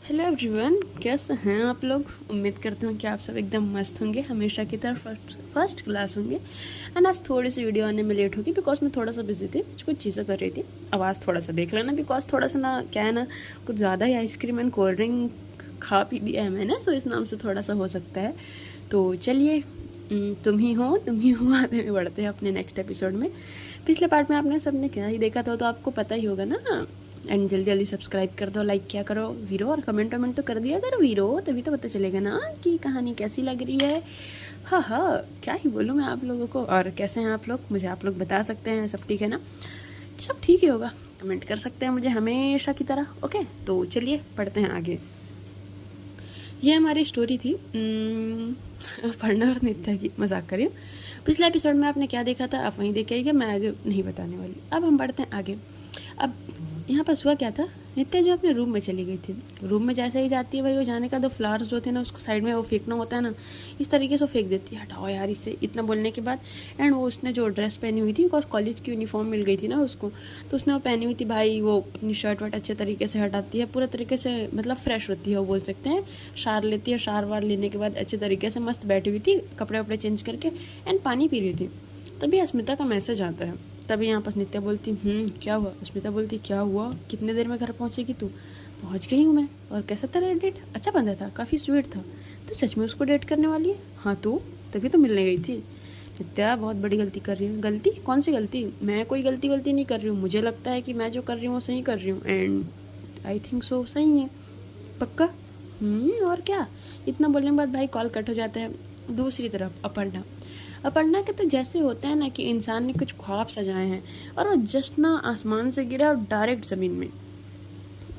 Hello everyone, कैसे हैं आप लोग। उम्मीद करती हूँ कि आप सब एकदम मस्त होंगे, हमेशा की तरह फर्स्ट क्लास होंगे। एंड आज थोड़ी सी वीडियो आने में लेट होगी बिकॉज मैं थोड़ा सा बिजी थी, कुछ चीज़ें कर रही थी। आवाज़ थोड़ा सा देख लेना बिकॉज थोड़ा सा ना क्या है ना, कुछ ज़्यादा ही आइसक्रीम एंड कोल्ड ड्रिंक खा पी दिया है मैंने, सो इस नाम से थोड़ा सा हो सकता है। तो चलिए, तुम ही हो आगे में बढ़ते हैं अपने नेक्स्ट एपिसोड में। पिछले पार्ट में आपने सबने क्या ही देखा था, तो आपको पता ही होगा ना। एंड जल्दी जल्दी सब्सक्राइब कर दो, लाइक क्या करो वीरो, और कमेंट वमेंट तो कर दिया करो वीरो, तभी तो पता चलेगा ना कि कहानी कैसी लग रही है। हाँ, क्या ही बोलूँ मैं आप लोगों को। और कैसे हैं आप लोग, मुझे आप लोग बता सकते हैं। सब ठीक है ना? सब ठीक ही होगा, कमेंट कर सकते हैं मुझे हमेशा की तरह। ओके, तो चलिए पढ़ते हैं आगे। ये हमारी स्टोरी थी पढ़ना और नित्या की, मजाक करिए। पिछले एपिसोड में आपने क्या देखा था आप वहीं देख के आइए, मैं आगे नहीं बताने वाली। अब हम बढ़ते हैं आगे। अब यहाँ पर हुआ क्या था, नित्या जो अपने रूम में चली गई थी। रूम में जैसे ही जाती है भाई, वो जाने का दो फ्लावर्स जो थे ना, उसको साइड में वो फेंकना होता है ना, इस तरीके से फेंक देती है। हटाओ यार इससे, इतना बोलने के बाद। एंड वो उसने जो ड्रेस पहनी हुई थी, बिकॉज कॉलेज की यूनिफॉर्म मिल गई थी ना उसको, तो उसने वो पहनी हुई थी भाई। वो अपनी शर्ट वर्ट अच्छे तरीके से हटाती है, पूरा तरीके से मतलब फ्रेश होती है, वो बोल सकते हैं। शार लेती है, शार वार लेने के बाद अच्छे तरीके से मस्त बैठी हुई थी, कपड़े वपड़े चेंज करके, एंड पानी पी रही थी। तभी अस्मिता का मैसेज आता है। तभी यहाँ पर नित्या बोलती क्या हुआ। अस्मिता बोलती क्या हुआ, कितने देर में घर पहुँचेगी तू। पहुँच गई हूँ मैं। और कैसा तेरा डेट, अच्छा बंदा था, काफ़ी स्वीट था। तो सच में उसको डेट करने वाली है। हाँ तो तभी तो मिलने गई थी। नित्या बहुत बड़ी गलती कर रही हूँ। गलती कौन सी गलती, मैं कोई गलती नहीं कर रही हूँ। मुझे लगता है कि मैं जो कर रही हूँ वो सही कर रही हूँ, एंड आई थिंक सो सही है। पक्का। और क्या। इतना बोलने के बाद भाई कॉल कट हो जाता है। दूसरी तरफ अपर्णा के तो जैसे होते हैं ना कि इंसान ने कुछ ख्वाब सजाए हैं, और वो जस्ट ना आसमान से गिरा और डायरेक्ट ज़मीन में।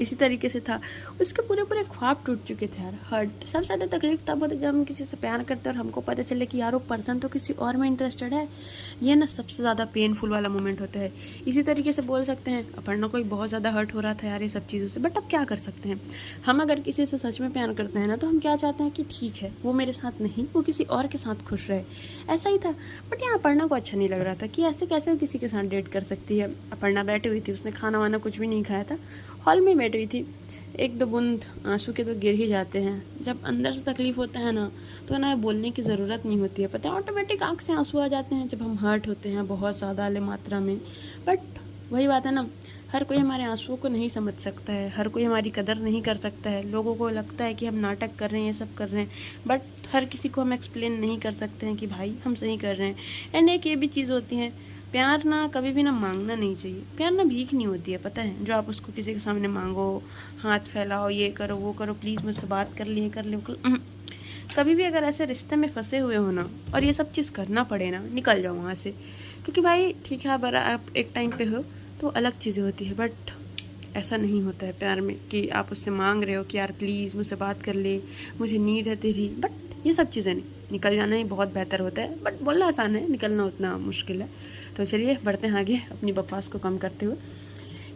इसी तरीके से था, उसके पूरे पूरे ख्वाब टूट चुके थे यार। हर्ट सबसे ज़्यादा तकलीफ तब होती है जब हम किसी से प्यार करते हैं और हमको पता चले कि यार वो पर्सन तो किसी और में इंटरेस्टेड है। ये ना सबसे ज़्यादा पेनफुल वाला मोमेंट होता है। इसी तरीके से बोल सकते हैं अपर्णा को बहुत ज़्यादा हर्ट हो रहा था यार ये सब चीज़ों से। बट अब क्या कर सकते हैं, हम अगर किसी से सच में प्यार करते हैं ना, तो हम क्या चाहते हैं कि ठीक है वो मेरे साथ नहीं, वो किसी और के साथ खुश रहे। ऐसा ही था। बट यहाँ अपर्णा को अच्छा नहीं लग रहा था कि ऐसे कैसे वो किसी के साथ डेट कर सकती है। अपर्णा बैठी हुई थी, उसने खाना वाना कुछ भी नहीं खाया था, हॉल में बैठी हुई थी। एक दो बूंद आंसू के तो गिर ही जाते हैं। जब अंदर से तकलीफ होता है ना, तो ना बोलने की ज़रूरत नहीं होती है, पता है, ऑटोमेटिक आंख से आंसू आ जाते हैं जब हम हर्ट होते हैं बहुत ज़्यादा वाले मात्रा में। बट वही बात है ना, हर कोई हमारे आंसुओं को नहीं समझ सकता है, हर कोई हमारी कदर नहीं कर सकता है। लोगों को लगता है कि हम नाटक कर रहे हैं, ये सब कर रहे हैं, बट हर किसी को हम एक्सप्लेन नहीं कर सकते हैं कि भाई हम सही कर रहे हैं। एंड एक ये भी चीज़ होती है, प्यार ना कभी भी ना मांगना नहीं चाहिए। प्यार ना भीख नहीं होती है, पता है, जो आप उसको किसी के सामने मांगो, हाथ फैलाओ, ये करो वो करो, प्लीज़ मुझसे बात कर लिए कर लो। कभी भी अगर ऐसे रिश्ते में फंसे हुए हो ना, और ये सब चीज़ करना पड़े ना, निकल जाओ वहाँ से। क्योंकि भाई ठीक है, अगर आप एक टाइम पे हो तो अलग चीज़ें होती है, बट ऐसा नहीं होता है प्यार में कि आप उससे मांग रहे हो कि यार प्लीज़ मुझसे बात कर ले, मुझे नीड है तेरी। बट ये सब चीज़ें नहीं, निकल जाना ही बहुत बेहतर होता है। बट बोलना आसान है, निकलना उतना मुश्किल है। तो चलिए बढ़ते हैं आगे अपनी बकवास को कम करते हुए।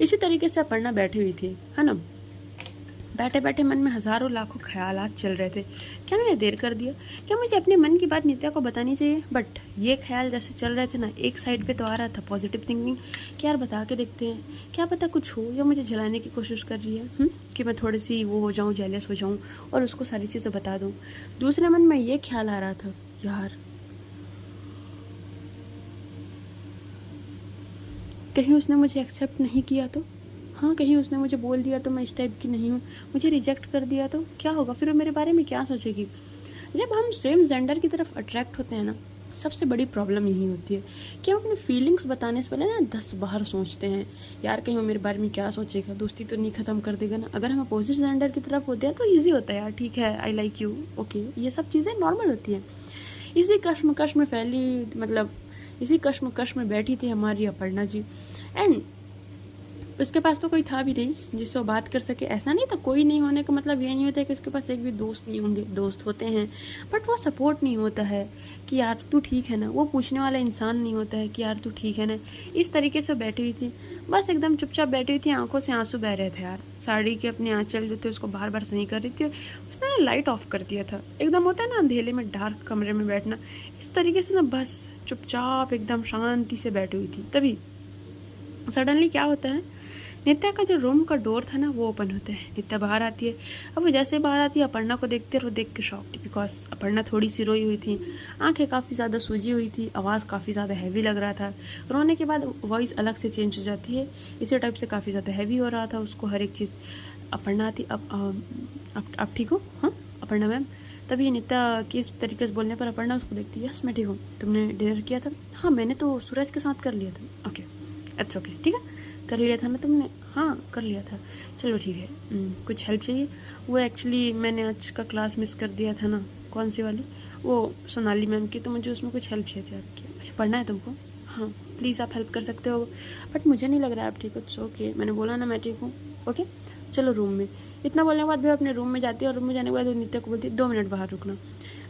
इसी तरीके से अपर्णा बैठी हुई थी, है ना। बैठे बैठे मन में हज़ारों लाखों ख्यालात चल रहे थे। क्या मैंने देर कर दिया, क्या मुझे अपने मन की बात नित्या को बतानी चाहिए। बट ये ख्याल जैसे चल रहे थे ना, एक साइड पे तो आ रहा था पॉजिटिव थिंकिंग कि यार बता के देखते हैं, क्या पता कुछ हो, या मुझे जलाने की कोशिश कर रही है कि मैं थोड़ी सी वो हो जाऊँ, जेलस हो जाऊँ और उसको सारी चीज़ें बता दूँ। दूसरे मन में ये ख्याल आ रहा था, यार कहीं उसने मुझे एक्सेप्ट नहीं किया तो, हाँ कहीं उसने मुझे बोल दिया तो मैं इस टाइप की नहीं हूँ, मुझे रिजेक्ट कर दिया तो क्या होगा, फिर वो मेरे बारे में क्या सोचेगी। जब हम सेम जेंडर की तरफ अट्रैक्ट होते हैं ना, सबसे बड़ी प्रॉब्लम यही होती है कि हम अपनी फीलिंग्स बताने से पहले ना 10 बार सोचते हैं, यार कहीं वो मेरे बारे में क्या सोचेगा, दोस्ती तो नहीं ख़त्म कर देगा ना। अगर हम अपोजिट जेंडर की तरफ होते हैं तो ईजी होता है, यार ठीक है, आई लाइक यू, ओके, ये सब चीज़ें नॉर्मल होती हैं। इसी कश्मकश में फैली, मतलब इसी कश्मकश में बैठी थी हमारी अपर्णा जी। एंड उसके पास तो कोई था भी नहीं जिससे वो बात कर सके। ऐसा नहीं था, कोई नहीं होने का मतलब ये नहीं होता है कि उसके पास एक भी दोस्त नहीं होंगे, दोस्त होते हैं, बट वो सपोर्ट नहीं होता है कि यार तू ठीक है ना, वो पूछने वाला इंसान नहीं होता है कि यार तू ठीक है ना। इस तरीके से बैठी हुई थी, बस एकदम चुपचाप बैठी हुई थी, आंखों से आंसू बह रहे थे यार। साड़ी के अपने आंचल जो थे उसको बार बार सही कर रही थी। उसने ना लाइट ऑफ कर दिया था, एकदम होता है ना अंधेले में डार्क कमरे में बैठना, इस तरीके से ना बस चुपचाप एकदम शांति से बैठी हुई थी। तभी सडनली क्या होता है, नित्या का जो रूम का डोर था ना वो ओपन होता है। नित्या बाहर आती है। अब वो जैसे बाहर आती है अपर्णा को देखते और वो देख के शॉक्ड, बिकॉज अपर्णा थोड़ी सी रोई हुई थी, आंखें काफ़ी ज़्यादा सूजी हुई थी, आवाज़ काफ़ी ज़्यादा हैवी लग रहा था। रोने के बाद वॉइस अलग से चेंज हो जाती है, इसी टाइप से काफ़ी ज़्यादा हैवी हो रहा था उसको हर एक चीज़। अपर्णा आती, अब ठीक हो? हाँ अपर्णा मैम। तभी नित्या किस तरीके से बोलने पर अपर्णा उसको देखती है। यस मैं ठीक हूँ, तुमने डिनर किया था? हाँ मैंने तो सूरज के साथ कर लिया था। ओके इट्स ओके, ठीक है कर लिया था ना तुमने? हाँ कर लिया था। चलो ठीक है। कुछ हेल्प चाहिए? वो एक्चुअली मैंने आज का क्लास मिस कर दिया था ना। कौन सी वाली? वो सोनाली मैम की, तो मुझे उसमें कुछ हेल्प चाहिए थी आपकी। अच्छा पढ़ना है तुमको? हाँ प्लीज़ आप हेल्प कर सकते हो, बट मुझे नहीं लग रहा है आप ठीक हो। इट्स ओके, मैंने बोला ना मैं ठीक हूँ। ओके चलो रूम में। इतना बोलने के बाद भी अपने रूम में जाती है और रूम में जाने के बाद वो नित्या को बोलती है 2 मिनट बाहर रुकना।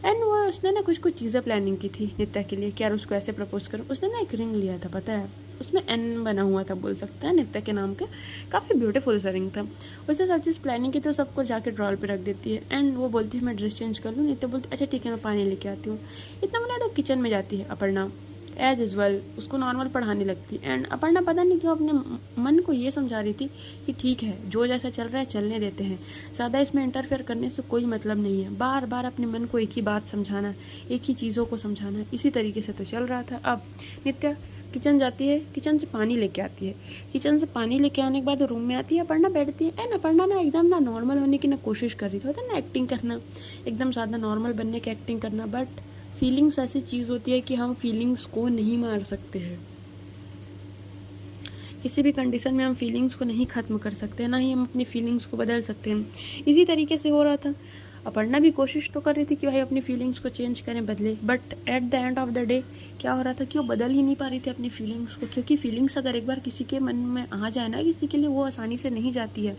एंड वो उसने ना कुछ चीज़ें प्लानिंग की थी नित्या के लिए कि यार उसको ऐसे प्रपोज करूँ। उसने ना एक रिंग लिया था, पता है उसमें एन बना हुआ था, बोल सकते हैं नित्या के नाम का, काफ़ी ब्यूटीफुल सा रिंग था। उसने सब चीज़ प्लानिंग की तो सबको जाके ड्रॉर पे रख देती है। एंड वो बोलती है मैं ड्रेस चेंज कर लूँ। नित्या बोलती है अच्छा ठीक है मैं पानी लेके आती हूँ। इतना बोला तो किचन में जाती है अपर्णा एज यूजल, उसको नॉर्मल पढ़ाने लगती। एंड अपर्णा पता नहीं क्यों अपने मन को ये समझा रही थी कि ठीक है जो जैसा चल रहा है चलने देते हैं, ज़्यादा इसमें इंटरफेयर करने से कोई मतलब नहीं है। बार बार अपने मन को एक ही बात समझाना, एक ही चीज़ों को समझाना, इसी तरीके से तो चल रहा था। अब नित्या किचन जाती है, किचन से पानी लेके आती है। किचन से पानी लेके आने के बाद रूम में आती है, अपर्णा बैठती है। एंड अपर्णा ना एकदम ना नॉर्मल होने की ना कोशिश कर रही थी, होता है ना एक्टिंग करना, एकदम सादा नॉर्मल बनने की एक्टिंग करना। बट फीलिंग्स ऐसी चीज़ होती है कि हम फीलिंग्स को नहीं मार सकते हैं। किसी भी कंडीशन में हम फीलिंग्स को नहीं ख़त्म कर सकते, ना ही हम अपनी फीलिंग्स को बदल सकते हैं। इसी तरीके से हो रहा था। अपर्णा भी कोशिश तो कर रही थी कि भाई अपनी फीलिंग्स को चेंज करें, बदले, but at the end of the day क्या हो रहा था कि वो बदल ही नहीं पा रही थी अपनी फीलिंग्स को। क्योंकि फीलिंग्स अगर एक बार किसी के मन में आ जाए ना किसी के लिए, वो आसानी से नहीं जाती है।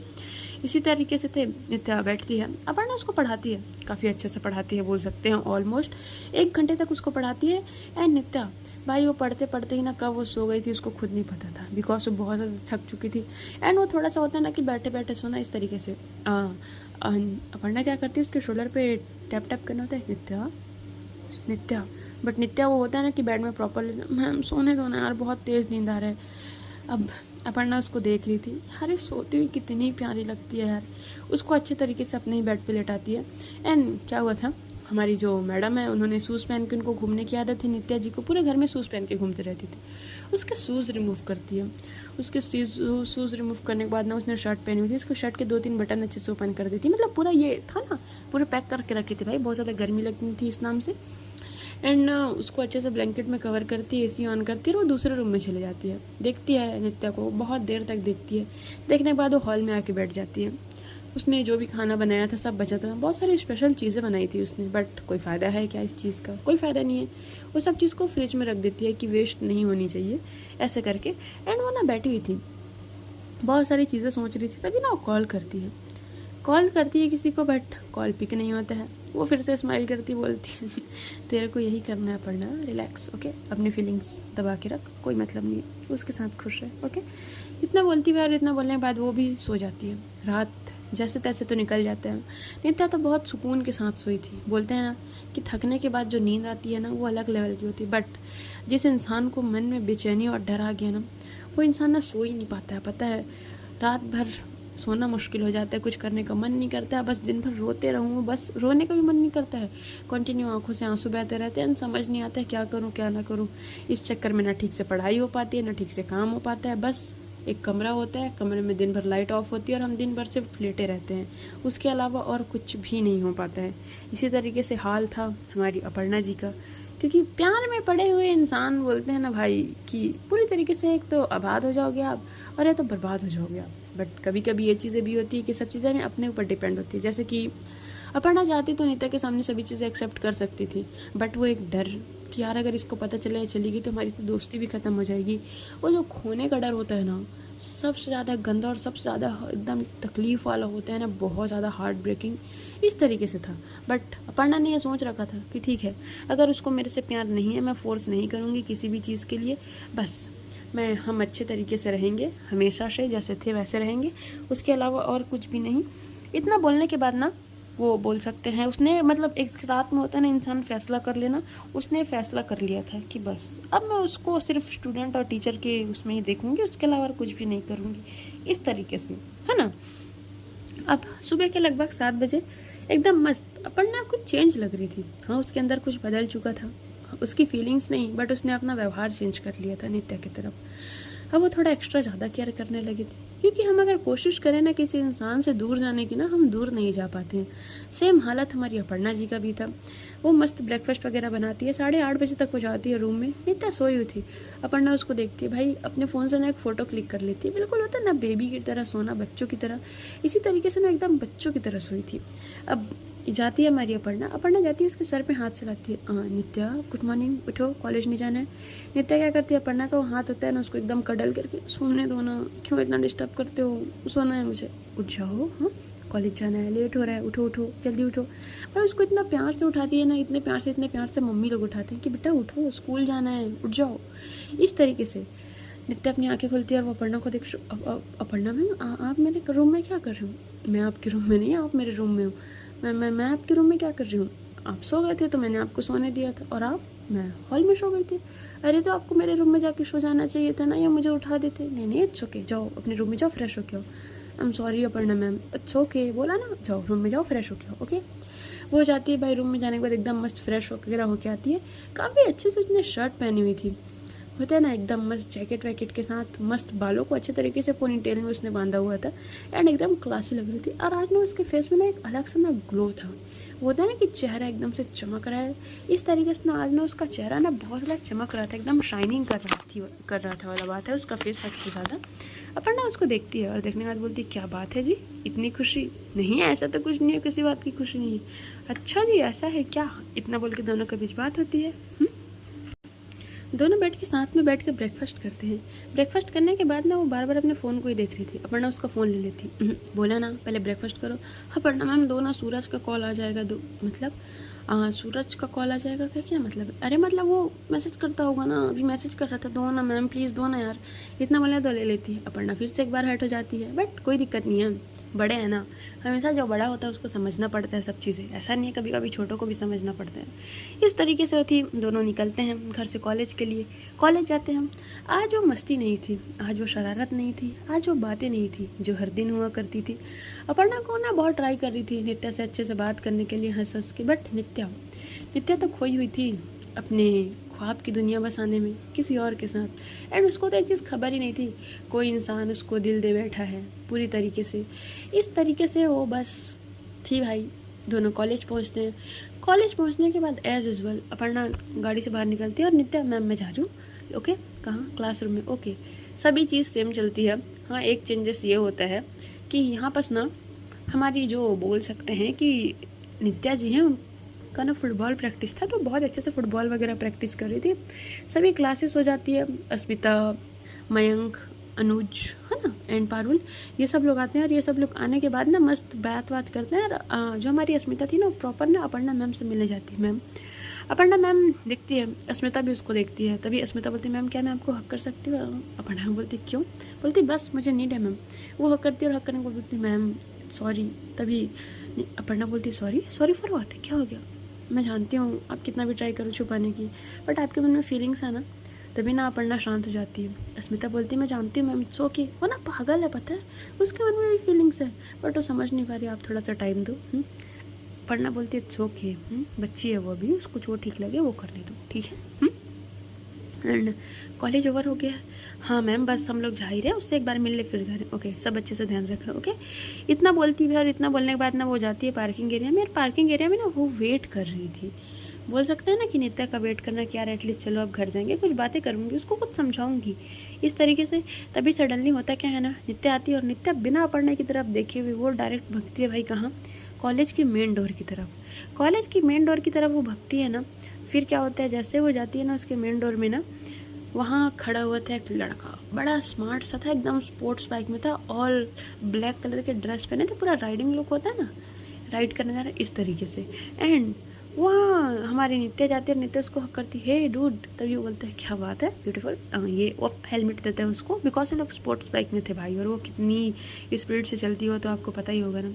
इसी तरीके से थे नित्या बैठती है, अपर्णा उसको पढ़ाती है, काफ़ी अच्छे से पढ़ाती है, बोल सकते हैं ऑलमोस्ट 1 घंटे तक उसको पढ़ाती है। एंड नित्या भाई वो पढ़ते पढ़ते ही ना कब वो सो गई थी उसको खुद नहीं पता था, बिकॉज वो बहुत ज़्यादा थक चुकी थी। एंड वो थोड़ा सा होता है ना कि बैठे बैठे सोना, इस तरीके से अपर्णा क्या करती है उसके शोल्डर पे टैप टैप करना होता है, नित्या नित्या। बट नित्या वो होता है ना कि बेड में प्रॉपर मैम सोने दो ना यार, बहुत तेज़ नींद आ रहा है। अब अपर्णा उसको देख रही थी, अरे सोती हुई कितनी प्यारी लगती है यार। उसको अच्छे तरीके से अपने ही बेड पे लेटाती है। एंड क्या हुआ था, हमारी जो मैडम है उन्होंने शूज़ पहन के, उनको घूमने की आदत थी नित्या जी को, पूरे घर में शूज़ पहन के घूमते रहती थी। उसके शूज़ रिमूव करती है। उसके शूज़ रिमूव करने के बाद ना उसने शर्ट पहनी हुई थी, उसको शर्ट के 2-3 बटन अच्छे से ओपन कर देती, मतलब पूरा ये था ना पूरे पैक करके रखी थी भाई, बहुत ज़्यादा गर्मी लगती थी इस नाम से। एंड उसको अच्छे से ब्लैंकेट में कवर करती है, एसी ऑन करती है और वो दूसरे रूम में चली जाती है। देखती है नित्या को, बहुत देर तक देखती है। देखने के बाद वो हॉल में आके बैठ जाती है। उसने जो भी खाना बनाया था सब बचा था, बहुत सारी स्पेशल चीज़ें बनाई थी उसने, बट कोई फ़ायदा है क्या इस चीज़ का? कोई फ़ायदा नहीं है। वो सब चीज़ को फ्रिज में रख देती है कि वेस्ट नहीं होनी चाहिए, ऐसे करके। एंड वो ना बैठी हुई थी, बहुत सारी चीज़ें सोच रही थी, तभी ना वो कॉल करती है किसी को, बट कॉल पिक नहीं होता है। वो फिर से स्माइल करती बोलती है तेरे को यही करना है, पढ़ना, रिलैक्स, ओके, अपनी फीलिंग्स दबा के रख, कोई मतलब नहीं है, उसके साथ खुश रहे, ओके। इतना बोलती है और इतना बोलने के बाद वो भी सो जाती है। रात जैसे तैसे तो निकल जाते हैं। नित्या तो बहुत सुकून के साथ सोई थी। बोलते हैं ना कि थकने के बाद जो नींद आती है ना वो अलग लेवल की होती है, बट जिस इंसान को मन में बेचैनी और डर आ गया ना, वो इंसान ना सो ही नहीं पाता है, पता है। रात भर सोना मुश्किल हो जाता है, कुछ करने का मन नहीं करता है, बस दिन भर रोते रहूँ, बस रोने का भी मन नहीं करता है। कंटिन्यू आंखों से आंसू बहते रहते हैं, समझ नहीं आता है क्या करूँ क्या ना करूँ। इस चक्कर में ना ठीक से पढ़ाई हो पाती है, ना ठीक से काम हो पाता है। बस एक कमरा होता है, कमरे में दिन भर लाइट ऑफ होती है और हम दिन भर सिर्फ लेटे रहते हैं, उसके अलावा और कुछ भी नहीं हो पाता है। इसी तरीके से हाल था हमारी अपर्णा जी का। क्योंकि प्यार में पड़े हुए इंसान बोलते हैं ना भाई कि पूरी तरीके से एक तो आबाद हो जाओगे आप और या तो बर्बाद हो जाओगे आप। बट कभी कभी ये चीज़ें भी होती है कि सब चीज़ें हमें अपने ऊपर डिपेंड होती है। जैसे कि अपर्णा चाहती तो नित्या के सामने सभी चीज़ें एक्सेप्ट कर सकती थी, बट वो एक डर कि यार अगर इसको पता चले चली गई तो हमारी तो दोस्ती भी ख़त्म हो जाएगी। वो जो खोने का डर होता है ना, सबसे ज़्यादा गंदा और सबसे ज़्यादा एकदम तकलीफ़ वाला होता है ना, बहुत ज़्यादा हार्ट ब्रेकिंग। इस तरीके से था। बट अपर्णा ने यह सोच रखा था कि ठीक है, अगर उसको मेरे से प्यार नहीं है, मैं फ़ोर्स नहीं करूँगी किसी भी चीज़ के लिए, बस हम अच्छे तरीके से रहेंगे, हमेशा से जैसे थे वैसे रहेंगे, उसके अलावा और कुछ भी नहीं। इतना बोलने के बाद ना वो बोल सकते हैं उसने मतलब एक रात में होता है ना इंसान फैसला कर लेना, उसने फैसला कर लिया था कि बस अब मैं उसको सिर्फ स्टूडेंट और टीचर के उसमें ही देखूँगी, उसके अलावा कुछ भी नहीं करूँगी, इस तरीके से, है ना। अब सुबह के लगभग 7 बजे एकदम मस्त अपर्णा कुछ चेंज लग रही थी। हाँ, उसके अंदर कुछ बदल चुका था, उसकी फीलिंग्स नहीं बट उसने अपना व्यवहार चेंज कर लिया था नित्या की तरफ। अब वो थोड़ा एक्स्ट्रा ज़्यादा केयर करने लगी थी, क्योंकि हम अगर कोशिश करें ना किसी इंसान से दूर जाने की ना, हम दूर नहीं जा पाते हैं। सेम हालत हमारी अपर्णा जी का भी था। वो मस्त ब्रेकफास्ट वगैरह बनाती है, 8:30 बजे तक वो जाती है रूम में। नित्या सोई हुई थी, अपर्णा उसको देखती है, भाई अपने फ़ोन से ना एक फ़ोटो क्लिक कर लेती है, बिल्कुल होता है ना बेबी की तरह सोना, बच्चों की तरह। इसी तरीके से ना एकदम बच्चों की तरह सोई थी। अब जाती है हमारी अपर्णा जाती है, उसके सर पे हाथ चलाती है, नित्या गुड मॉर्निंग, उठो कॉलेज नहीं जाना है। नित्या क्या करती है, अपर्णा का वो हाथ होता है ना, उसको एकदम कडल करके, सोने दो ना, क्यों इतना डिस्टर्ब करते हो, सोना है मुझे, उठ जाओ, हाँ कॉलेज जाना है, लेट हो रहा है, उठो उठो जल्दी उठो। भाई उसको इतना प्यार से उठाती है ना, इतने प्यार से मम्मी लोग उठाते हैं कि बेटा उठो, स्कूल जाना है, उठ जाओ। इस तरीके से नित्या अपनी आंखें खोलती है और वो अपर्णा को देख, अपर्णा मैम आप मेरे रूम में क्या कर रहे हो? मैं आपके रूम में नहीं, आप मेरे रूम में हो। मैं आपके रूम में क्या कर रही हूँ? आप सो गए थे तो मैंने आपको सोने दिया था, और आप? मैं हॉल में सो गई थी। अरे तो आपको मेरे रूम में जाके सो जाना चाहिए था ना, या मुझे उठा देते। नहीं इट्स ओके, जाओ अपने रूम में जाओ, फ्रेश हो के आओ। I am sorry Aparna ma'am, it's okay बोला ना, जाओ रूम में जाओ, फ्रेश हो के आओ। ओके, वो जाती है भाई, रूम में जाने के बाद एकदम मस्त फ्रेश वगैरह होके आती है। काफ़ी अच्छे से उसने शर्ट पहनी हुई थी, होता है ना एकदम मस्त जैकेट वैकेट के साथ, मस्त बालों को अच्छे तरीके से पोनी टेल में उसने बांधा हुआ था, एंड एकदम क्लासी लग रही थी। और आज ना उसके फेस में ना एक अलग सा ना ग्लो था, वो होता है ना कि चेहरा एकदम से चमक रहा है, इस तरीके से ना आज ना उसका चेहरा ना बहुत ज़्यादा चमक रहा था, एकदम शाइनिंग कर रहा था वाला बात है उसका फेस हद से ज़्यादा। अपर्णा उसको देखती है और देखने के बाद बोलती है, क्या बात है जी, इतनी खुशी? नहीं ऐसा तो कुछ नहीं है, किसी बात की खुशी नहीं है। अच्छा जी ऐसा है क्या? इतना बोल के दोनों के बीच बात होती है। दोनों बैठ के साथ में बैठ के ब्रेकफास्ट करते हैं। ब्रेकफास्ट करने के बाद ना वो बार बार अपने फ़ोन को ही देख रही थी। अपर्णा उसका फ़ोन ले लेती, बोला ना पहले ब्रेकफास्ट करो। अपर्णा मैम दो ना, सूरज का कॉल आ जाएगा, दो मतलब सूरज का कॉल आ जाएगा क्या मतलब? अरे मतलब वो मैसेज करता होगा ना, अभी मैसेज कर रहा था, दो ना मैम प्लीज़, दो ना यार, इतना बोले तो ले लेती है। अपर्णा फिर से एक बार हट हो जाती है, बट कोई दिक्कत नहीं है, बड़े हैं ना, हमेशा जो बड़ा होता है उसको समझना पड़ता है सब चीज़ें, ऐसा नहीं है, कभी कभी छोटों को भी समझना पड़ता है। इस तरीके से होती, दोनों निकलते हैं घर से कॉलेज के लिए। कॉलेज जाते हैं। आज वो मस्ती नहीं थी, आज वो शरारत नहीं थी, आज वो बातें नहीं थी जो हर दिन हुआ करती थी। अपर्णा को ना बहुत ट्राई कर रही थी नित्या से अच्छे से बात करने के लिए, हंस हंस के, बट नित्या तो खोई हुई थी अपने ख्वाब की दुनिया बसाने में किसी और के साथ। एंड उसको तो एक चीज़ खबर ही नहीं थी, कोई इंसान उसको दिल दे बैठा है पूरी तरीके से। इस तरीके से वो बस थी भाई। दोनों कॉलेज पहुंचते हैं। कॉलेज पहुंचने के बाद एज यूजुअल अपर्णा गाड़ी से बाहर निकलती है और नित्या, मैम मैं जा रही हूँ। ओके, कहाँ? क्लासरूम में। ओके, सभी चीज़ सेम चलती है। हाँ, एक चेंजेस ये होता है कि यहाँ पर ना हमारी जो बोल सकते हैं कि नित्या जी हैं, का ना फुटबॉल प्रैक्टिस था, तो बहुत अच्छे से फुटबॉल वगैरह प्रैक्टिस कर रही थी। सभी क्लासेस हो जाती है, अस्मिता, मयंक, अनुज, है ना, एंड पारुल, ये सब लोग आते हैं। और ये सब लोग आने के बाद ना मस्त बात करते हैं। और जो हमारी अस्मिता थी ना, प्रॉपर ना अपर्णा मैम से मिलने जाती है। मैम, अपर्णा मैम दिखती है, अस्मिता भी उसको देखती है। तभी अस्मिता बोलती है, मैम क्या मैं आपको हक कर सकती हूँ? अपर्णा बोलती क्यों? बोलती बस मुझे नीड है मैम। वो हक करती है और हक करने को बोलती मैम सॉरी। तभी अपर्णा बोलती सॉरी फॉर व्हाट? क्या हो गया? मैं जानती हूँ आप कितना भी ट्राई करो छुपाने की, बट आपके मन में फीलिंग्स है ना। तभी ना अपर्णा शांत हो जाती है। अस्मिता बोलती है मैं जानती हूँ मैम, इट्स ओके। वो ना पागल है, पता है, उसके मन में भी फीलिंग्स है, बट वो समझ नहीं पा रही, आप थोड़ा सा टाइम दो। अपर्णा बोलती है इट्स ओके, बच्ची है वो अभी, उसको जो ठीक लगे वो करने दो, ठीक है। एंड कॉलेज ओवर हो गया। हाँ मैम बस हम लोग जा ही रहे हैं, उससे एक बार मिल ले फिर जा रहे हैं। ओके, सब अच्छे से ध्यान रख रहे हैं। ओके, इतना बोलती है। और इतना बोलने के बाद ना वो जाती है पार्किंग एरिया में। और पार्किंग एरिया में ना वो वेट कर रही थी, बोल सकते हैं ना कि नित्या का वेट करना कि यार एटलीस्ट चलो अब घर जाएंगे, कुछ बातें करूँगी, उसको कुछ समझाऊंगी, इस तरीके से। तभी सडनली होता क्या है ना, नित्या आती है और नित्या बिना पढ़ने की तरफ देखे हुए वो डायरेक्ट भगती है भाई कहाँ? कॉलेज की मेन डोर की तरफ। कॉलेज की मेन डोर की तरफ वो भगती है ना, फिर क्या होता है, जैसे वो जाती है ना उसके मेन डोर में ना, वहाँ खड़ा हुआ था एक लड़का, बड़ा स्मार्ट सा था, एकदम स्पोर्ट्स बाइक में था, ऑल ब्लैक कलर के ड्रेस पहने थे, पूरा राइडिंग लुक होता है ना, राइड करने जा रहा है इस तरीके से। एंड वहाँ हमारी नित्या जाती है और नित्या उसको हक करती है, हे डूड। तभी वो बोलते हैं क्या बात है, ब्यूटीफुल। ये वो हेलमेट देते हैं उसको, बिकॉज ये लोग स्पोर्ट्स बाइक में थे भाई, और वो कितनी स्पीड से चलती हो तो आपको पता ही होगा ना,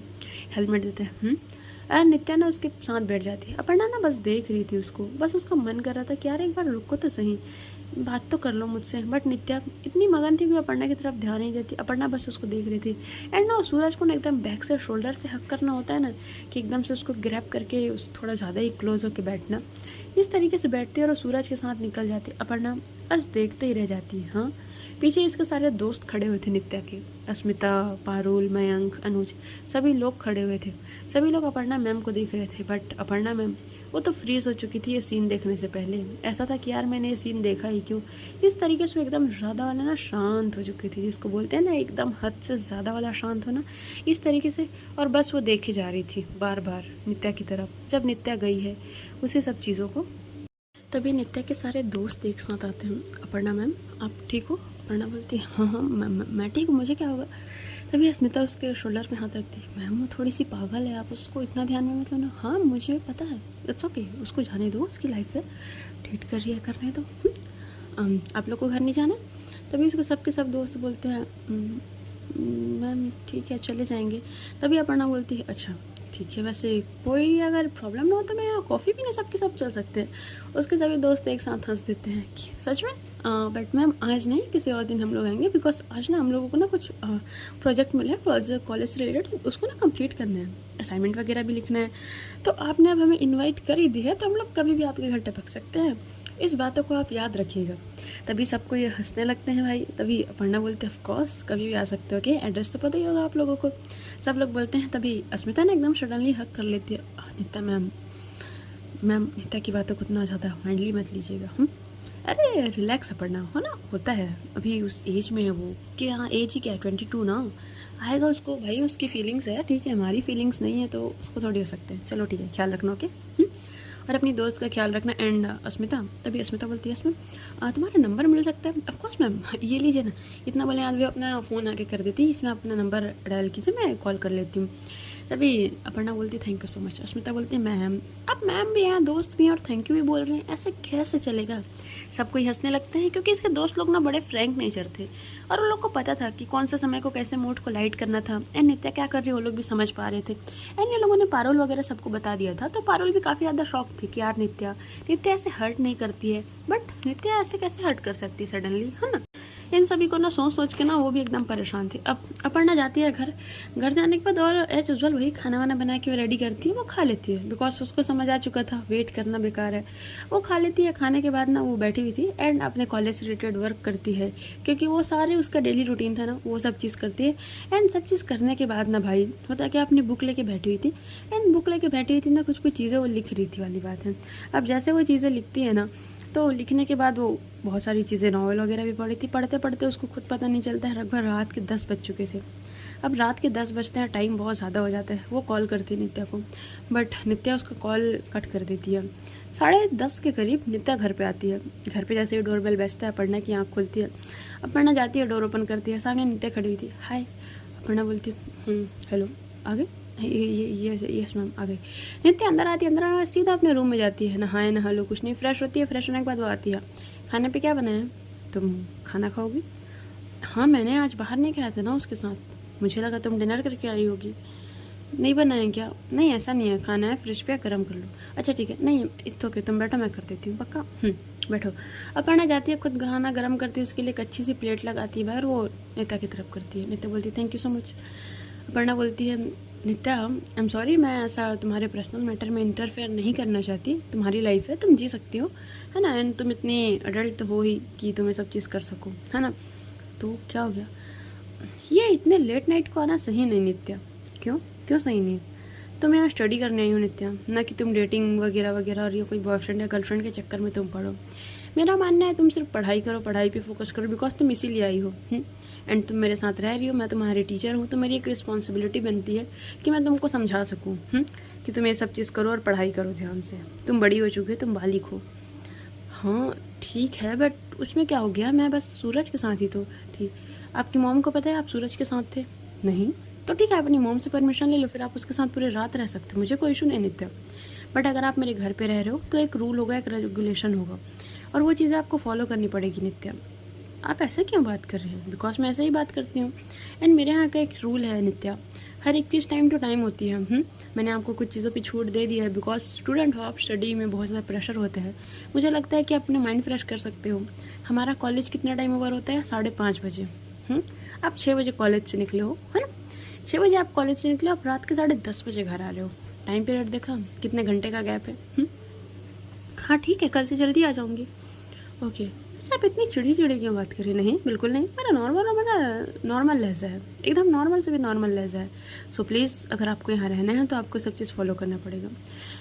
हेलमेट देते हैं। एंड नित्या ना उसके साथ बैठ जाती है। अपर्णा ना बस देख रही थी उसको, बस उसका मन कर रहा था कि यार एक बार रुको तो सही, बात तो कर लो मुझसे। बट नित्या इतनी मगन थी कि अपर्णा की तरफ ध्यान नहीं देती। अपर्णा बस उसको देख रही थी। एंड ना सूरज को ना एकदम बैक से शोल्डर से हक करना होता है ना, कि एकदम से उसको ग्रैब करके उस थोड़ा ज़्यादा ही क्लोज होकर बैठना। इस तरीके से बैठती है और सूरज के साथ निकल जाती। अपर्णा बस देखते ही रह जाती है। हाँ, पीछे इसके सारे दोस्त खड़े हुए थे नित्या के, अस्मिता, पारुल, मयंक, अनुज, सभी लोग खड़े हुए थे। सभी लोग अपर्णा मैम को देख रहे थे। बट अपर्णा मैम वो तो फ्रीज हो चुकी थी ये सीन देखने से पहले। ऐसा था कि यार मैंने ये सीन देखा ही क्यों। इस तरीके से एकदम ज़्यादा वाला ना शांत हो चुकी थी, जिसको बोलते हैं ना एकदम हद से ज़्यादा वाला शांत होना, इस तरीके से। और बस वो देखी जा रही थी बार बार नित्या की तरफ। जब नित्या गई है उसी सब चीज़ों को, तभी नित्या के सारे दोस्त एक साथ आते हैं। अपर्णा मैम आप ठीक हो? अपर्णा बोलती है हाँ हाँ मैं ठीक हूँ, मुझे क्या होगा। तभी अस्मिता उसके शोल्डर पे हाथ रखती है। मैम वो थोड़ी सी पागल है, आप उसको इतना ध्यान में मत लेना। हाँ मुझे पता है, इट्स ओके, उसको जाने दो, उसकी लाइफ है, ट्रीट कर रही है, करने दो। आप लोग को घर नहीं जाना? तभी उसके सबके सब दोस्त बोलते हैं मैम ठीक है चले जाएंगे। तभी अपर्णा बोलती है अच्छा ठीक है, वैसे कोई अगर प्रॉब्लम ना हो तो मैं कॉफ़ी पीने सबके सब चल सकते हैं। उसके सभी दोस्त एक साथ हंस देते हैं कि सच में? बट मैम आज नहीं, किसी और दिन हम लोग आएंगे, बिकॉज आज ना हम लोगों को ना कुछ प्रोजेक्ट मिला है, प्रोजेक्ट कॉलेज से रिलेटेड, उसको ना कंप्लीट करना है, असाइनमेंट वगैरह भी लिखना है। तो आपने अब हमें इन्वाइट कर ही दी है तो हम लोग कभी भी आपके घर टपक सकते हैं, इस बातों को आप याद रखिएगा। तभी सबको ये हंसने लगते हैं भाई। तभी अपर्णा बोलते हैं ऑफ कोर्स कभी भी आ सकते हो, कि एड्रेस तो पता ही होगा आप लोगों को। सब लोग बोलते हैं। तभी अस्मिता ने एकदम सडनली हक कर लेती है। नित्या मैम नित्या की बातों को उतना ज़्यादा माइंडली मत लीजिएगा। अरे रिलैक्स अपर्णा, हो ना, होता है, अभी उस एज में है वो, कि हाँ एज ही क्या है 22 ना, आएगा उसको भाई, उसकी फीलिंग्स है, ठीक है, हमारी फीलिंग्स नहीं है तो उसको थोड़ी हो सकते हैं। चलो ठीक है, ख्याल रखना ओके, और अपनी दोस्त का ख्याल रखना। एंड अस्मिता, तभी अस्मिता बोलती है इसमें तुम्हारा नंबर मिल सकता है? ऑफकोर्स मैम, ये लीजिए ना। इतना बोले आज भी अपना फ़ोन आके कर देती, इसमें अपना नंबर डायल कीजिए, मैं कॉल कर लेती हूँ। तभी अपर्णा बोलती थैंक यू सो मच। अस्मिता बोलती है मैम, अब मैम भी हैं, दोस्त भी हैं और थैंक यू भी बोल रहे हैं, ऐसे कैसे चलेगा? सबको ही हंसने लगते हैं क्योंकि इसके दोस्त लोग ना बड़े फ्रैंक नेचर थे और उन लोग को पता था कि कौन सा समय को कैसे मूड को लाइट करना था। एंड नित्या क्या कर रही है वो लोग भी समझ पा रहे थे। एंड ये लोगों ने पारुल वगैरह सबको बता दिया था, तो पारुल भी काफ़ी ज़्यादा शॉक थी कि यार नित्या ऐसे हर्ट नहीं करती है, बट नित्या ऐसे कैसे हर्ट कर सकती है सडनली, है ना। इन सभी को ना सोच के ना वो भी एकदम परेशान थी। अब अपर्णा जाती है घर जाने के बाद और एज यूजुअल वही खाना वाना बना के वो रेडी करती है, वो खा लेती है, बिकॉज उसको समझ आ चुका था वेट करना बेकार है। वो खा लेती है। खाने के बाद ना वो बैठी हुई थी एंड अपने कॉलेज से रिलेटेड वर्क करती है, क्योंकि वो सारे उसका डेली रूटीन था ना, वो सब चीज़ करती है। एंड सब चीज़ करने के बाद ना भाई होता क्या, अपनी बुक लेके बैठी हुई थी। एंड बुक लेके बैठी हुई थी ना, कुछ चीज़ें वो लिख रही थी वाली बात है। अब जैसे वो चीज़ें लिखती है ना, तो लिखने के बाद वो बहुत सारी चीज़ें नॉवल वगैरह भी पढ़ी थी। पढ़ते पढ़ते उसको खुद पता नहीं चलता है, लगभग रात के 10 बज चुके थे। अब रात के 10 बजते हैं, टाइम बहुत ज़्यादा हो जाता है। वो कॉल करती है नित्या को, बट नित्या उसका कॉल कट कर देती है। 10:30 के करीब नित्या घर पे आती है। घर पे जैसे ही डोरबेल बजता है, अपर्णा की आँख खुलती है। अपर्णा जाती है, डोर ओपन करती है, सामने नित्या खड़ी हुई थी। हाय, अपर्णा बोलती है हेलो, आ गए? यस मैम आ गई। नित्या अंदर आती है, अंदर आना सीधा अपने रूम में जाती है, नहाए नहा लो, कुछ नहीं, फ्रेश होती है। फ्रेश होने के बाद वो आती है, खाने पे क्या बनाया है? तुम खाना खाओगी? हाँ मैंने आज बाहर नहीं खाया था ना उसके साथ, मुझे लगा तुम डिनर करके आई होगी। नहीं बनाया क्या? नहीं ऐसा नहीं है, खाना है फ्रिज पे, गर्म कर लो। अच्छा ठीक है, नहीं इस तो तुम बैठो, मैं कर देती हूँ, पक्का। बैठो। अपर्णा जाती है, खुद खाना गर्म करती है, उसके लिए एक अच्छी सी प्लेट लगाती है बाहर, वो नित्या की तरफ करती है। नित्या बोलती है thank you so much. Aparna बोलती है नित्या आई एम सॉरी, मैं ऐसा तुम्हारे पर्सनल मैटर में इंटरफेयर नहीं करना चाहती, तुम्हारी लाइफ है, तुम जी सकती हो, है ना, एंड तुम इतनी अडल्ट हो ही कि तुम्हें सब चीज़ कर सको, है ना। तो क्या हो गया? ये इतने लेट नाइट को आना सही नहीं नित्या। क्यों सही नहीं? तो मैं यहाँ स्टडी करने आई हूँ नित्या, ना कि तुम डेटिंग वगैरह वगैरह और ये कोई बॉयफ्रेंड या गर्लफ्रेंड के चक्कर में तुम पढ़ो। मेरा मानना है तुम सिर्फ पढ़ाई करो, पढ़ाई पे फोकस करो, बिकॉज तुम इसीलिए आई हो एंड तुम मेरे साथ रह रही हो, मैं तुम्हारी टीचर हूँ, तो मेरी एक रिस्पॉन्सिबिलिटी बनती है कि मैं तुमको समझा सकूँ कि तुम ये सब चीज़ करो और पढ़ाई करो ध्यान से। तुम बड़ी हो चुकी हो, तुम बालिक हो। हाँ ठीक है, बट उसमें क्या हो गया, मैं बस सूरज के साथ ही तो थी। आपकी मॉम को पता है आप सूरज के साथ थे? नहीं। तो ठीक है, अपनी मॉम से परमिशन ले लो, फिर आप उसके साथ पूरे रात रह सकते हो, मुझे कोई इशू नहीं नित्या। बट अगर आप मेरे घर पे रह रहे हो तो एक रूल होगा, एक रेगुलेशन होगा, और वो चीज़ें आपको फॉलो करनी पड़ेगी नित्या। आप ऐसे क्यों बात कर रहे हैं? बिकॉज मैं ऐसे ही बात करती हूँ, एंड मेरे यहाँ का एक रूल है नित्या, हर एक चीज़ टाइम टू टाइम होती है। मैंने आपको कुछ चीज़ों पे छूट दे दिया है बिकॉज स्टूडेंट हो आप, स्टडी में बहुत ज़्यादा प्रेशर होता है। मुझे लगता है कि अपने माइंड फ्रेश कर सकते हो। हमारा कॉलेज कितना टाइम ओवर होता है? 5:30 बजे। आप 6 बजे कॉलेज से निकले हो, है ना? 6 बजे आप कॉलेज से निकले, आप रात के 10:30 बजे घर आ रहे हो। टाइम पीरियड देखा कितने घंटे का गैप है? हाँ ठीक है, कल से जल्दी आ जाऊँगी। ओके, वैसे आप इतनी चिड़ी क्यों बात करें? नहीं, बिल्कुल नहीं, मेरा नॉर्मल लहजा है, एकदम नॉर्मल से भी नॉर्मल लहजा है। सो प्लीज़ अगर आपको यहाँ रहना है तो आपको सब चीज़ फॉलो करना पड़ेगा।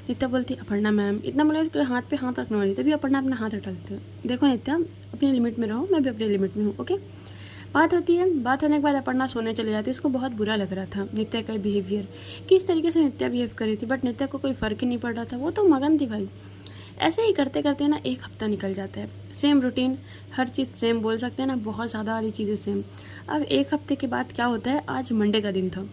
नित्या बोलती अपर्णा मैम, इतना बोला इसके हाथ पे हाथ रखने वाली, तभी अपर्णा अपना हाथ हटा लेते हो। देखो नित्या, अपनी लिमिट में रहो, मैं भी अपनी लिमिट में हूँ, ओके? बात होती है, बात होने के बाद अपर्णा सोने चले जाती है। उसको बहुत बुरा लग रहा था नित्या का बिहेवियर, किस तरीके से नित्या बिहेव कर रही थी, बट नित्या को कोई फ़र्क ही नहीं पड़ रहा था। वो तो मगन थी भाई। ऐसे ही करते करते ना 1 हफ्ता निकल जाता है, सेम रूटीन, हर चीज़ सेम, बोल सकते हैं ना, बहुत ज़्यादा वाली चीज़ें सेम। अब 1 हफ्ते के बाद क्या होता है, आज मंडे का दिन था।